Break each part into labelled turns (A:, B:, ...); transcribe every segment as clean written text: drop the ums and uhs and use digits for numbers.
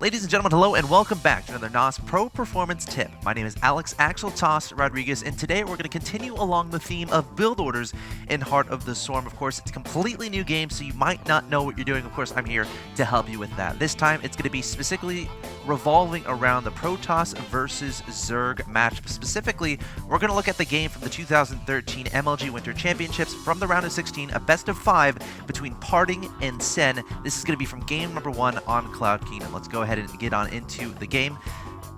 A: Ladies and gentlemen, hello and welcome back to another NOS Pro Performance Tip. My name is Alex Axeltoss Rodriguez, and today we're going to continue along the theme of build orders in Heart of the Swarm. Of course, it's a completely new game, so you might not know what you're doing. Of course, I'm here to help you with that. This time, it's going to be specifically revolving around the Protoss versus Zerg match. Specifically, we're going to look at the game from the 2013 MLG Winter Championships from the round of 16, a best of 5 between Parting and Sen. This is going to be from game number 1 on Cloud Kingdom. Let's go ahead and get on into the game.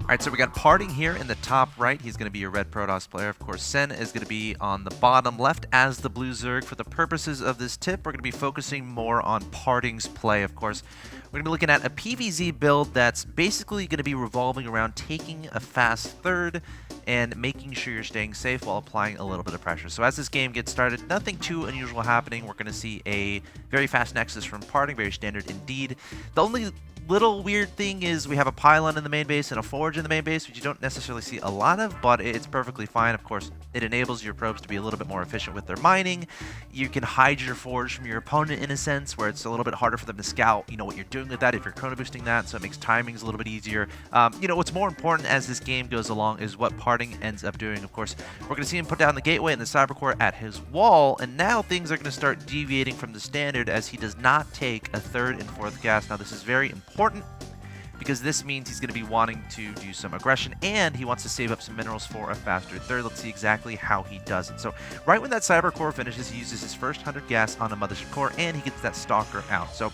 A: Alright, so we got Parting here in the top right. He's going to be your red Protoss player. Of course, Sen is going to be on the bottom left as the blue Zerg. For the purposes of this tip, we're going to be focusing more on Parting's play, of course. We're going to be looking at a PvZ build that's basically going to be revolving around taking a fast third and making sure you're staying safe while applying a little bit of pressure. So as this game gets started, nothing too unusual happening. We're going to see a very fast Nexus from Parting, very standard indeed. The only little weird thing is we have a pylon in the main base and a forge in the main base, which you don't necessarily see a lot of, but it's perfectly fine. Of course, it enables your probes to be a little bit more efficient with their mining. You can hide your forge from your opponent in a sense, where it's a little bit harder for them to scout, you know, what you're doing with that if you're chrono boosting that, so it makes timings a little bit easier. You know, what's more important as this game goes along is what Parting ends up doing. Of course, we're going to see him put down the gateway and the cybercore at his wall, and now things are going to start deviating from the standard as he does not take a third and fourth gas. Now, this is very important because this means he's going to be wanting to do some aggression, and he wants to save up some minerals for a faster third. Let's see exactly how he does it. So right when that cyber core finishes, he uses his first 100 gas on the mothership core, and he gets that stalker out. So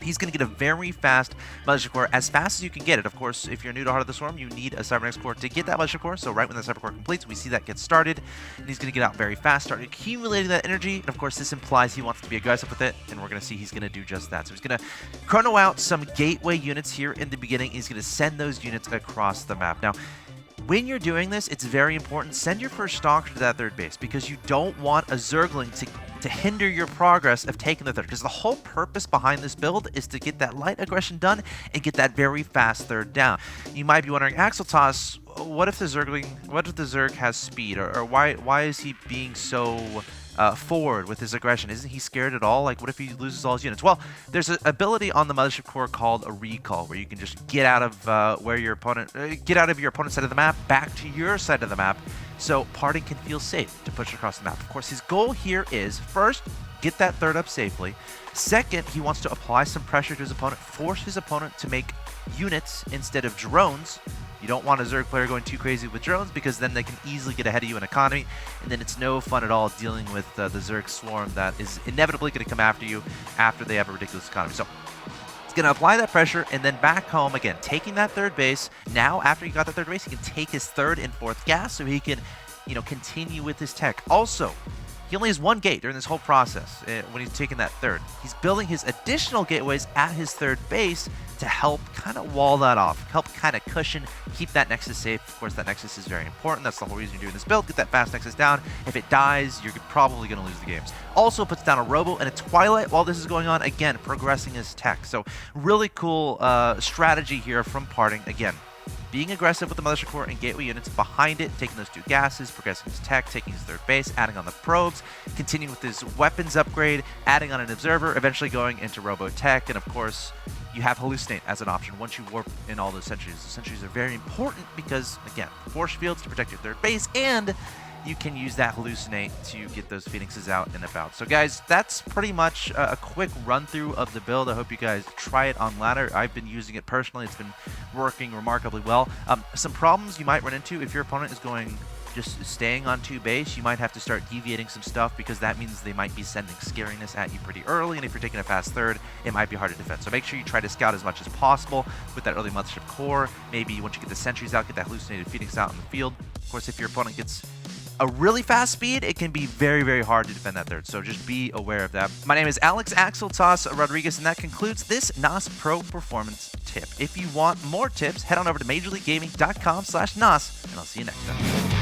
A: he's going to get a very fast mothership core, as fast as you can get it. Of course, if you're new to Heart of the Swarm, you need a cybernex core to get that mothership core. So right when the cyber core completes, we see that get started, and he's going to get out very fast, start accumulating that energy. And of course, this implies he wants to be aggressive with it, and we're going to see he's going to do just that. So he's going to chrono out some gateway units here in the beginning. He's going to send those units across the map. Now, when you're doing this, it's very important. Send your first stalker to that third base, because you don't want a Zergling to hinder your progress of taking the third, because the whole purpose behind this build is to get that light aggression done and get that very fast third down. You might be wondering, Axeltoss, what if the Zerg has speed, or why is he being so forward with his aggression? Isn't he scared at all? Like, what if he loses all his units? Well, there's an ability on the mothership core called a recall, where you can just get out of where your opponent, get out of your opponent's side of the map back to your side of the map, so Parting can feel safe to push across the map. Of course, his goal here is, first, get that third up safely. Second, he wants to apply some pressure to his opponent, force his opponent to make units instead of drones. You don't want a Zerg player going too crazy with drones, because then they can easily get ahead of you in economy, and then it's no fun at all dealing with the Zerg swarm that is inevitably going to come after you after they have a ridiculous economy. So it's going to apply that pressure, and then back home again, taking that third base. Now, after he got that third base, he can take his third and fourth gas, so he can, you know, continue with his tech. Also, he only has one gate during this whole process when he's taking that third. He's building his additional gateways at his third base to help kind of wall that off, help kind of cushion, keep that Nexus safe. Of course, that Nexus is very important. That's the whole reason you're doing this build. Get that fast Nexus down. If it dies, you're probably going to lose the games. Also puts down a Robo and a Twilight while this is going on. Again, progressing his tech. So really cool strategy here from Parting. Again, being aggressive with the mothership core and gateway units behind it, taking those two gases, progressing his tech, taking his third base, adding on the probes, continuing with his weapons upgrade, adding on an observer, eventually going into robo tech, and of course, you have hallucinate as an option once you warp in all those sentries. The sentries are very important because, again, force fields to protect your third base, and you can use that hallucinate to get those phoenixes out and about. So guys, that's pretty much a quick run through of the build. I hope you guys try it on ladder. I've been using it personally. It's been working remarkably well. Some problems you might run into if your opponent is going just staying on 2 base, you might have to start deviating some stuff, because that means they might be sending scariness at you pretty early, and if you're taking a fast third, it might be hard to defend. So make sure you try to scout as much as possible with that early mothership core. Maybe once you get the sentries out, get that hallucinated phoenix out in the field. Of course, if your opponent gets a really fast speed, it can be very, very hard to defend that third, so just be aware of that. My name is Alex Axeltoss Rodriguez, and that concludes this NOS Pro Performance Tip. If you want more tips, head on over to MajorLeagueGaming.com/NOS, and I'll see you next time.